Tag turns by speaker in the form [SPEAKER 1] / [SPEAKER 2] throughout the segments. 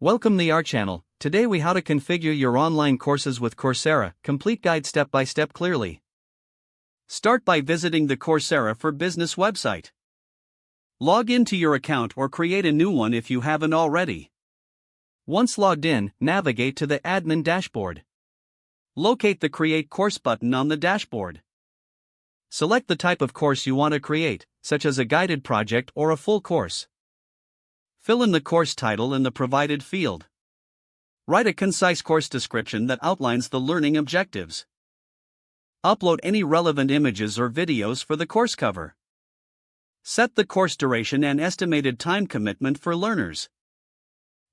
[SPEAKER 1] Welcome to our channel. Today we how to configure your online courses with Coursera, complete guide step by step clearly. Start by visiting the Coursera for Business website. Log into your account or create a new one if you haven't already. Once logged in, navigate to the admin dashboard. Locate the Create Course button on the dashboard. Select the type of course you want to create, such as a guided project or a full course. Fill in the course title in the provided field. Write a concise course description that outlines the learning objectives. Upload any relevant images or videos for the course cover. Set the course duration and estimated time commitment for learners.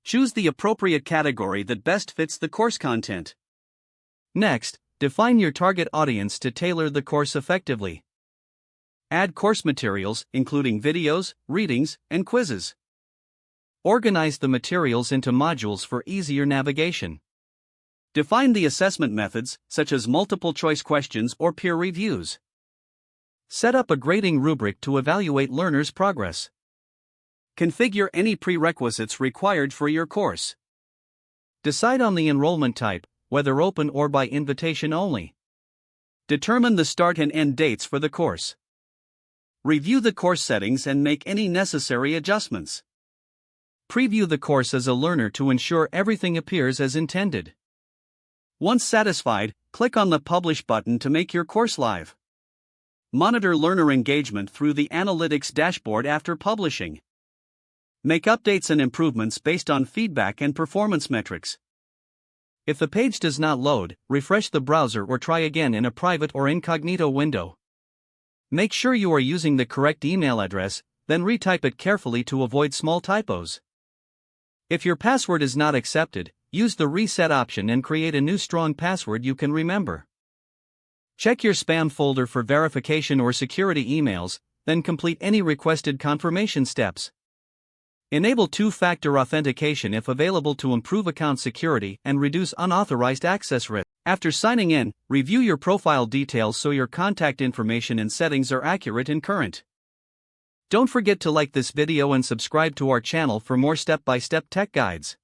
[SPEAKER 1] Choose the appropriate category that best fits the course content. Next, define your target audience to tailor the course effectively. Add course materials, including videos, readings, and quizzes. Organize the materials into modules for easier navigation. Define the assessment methods, such as multiple choice questions or peer reviews. Set up a grading rubric to evaluate learners' progress. Configure any prerequisites required for your course. Decide on the enrollment type, whether open or by invitation only. Determine the start and end dates for the course. Review the course settings and make any necessary adjustments. Preview the course as a learner to ensure everything appears as intended. Once satisfied, click on the Publish button to make your course live. Monitor learner engagement through the Analytics dashboard after publishing. Make updates and improvements based on feedback and performance metrics. If the page does not load, refresh the browser or try again in a private or incognito window. Make sure you are using the correct email address, then retype it carefully to avoid small typos. If your password is not accepted, use the reset option and create a new strong password you can remember. Check your spam folder for verification or security emails, then complete any requested confirmation steps. Enable two-factor authentication if available to improve account security and reduce unauthorized access risk. After signing in, review your profile details so your contact information and settings are accurate and current. Don't forget to like this video and subscribe to our channel for more step-by-step tech guides.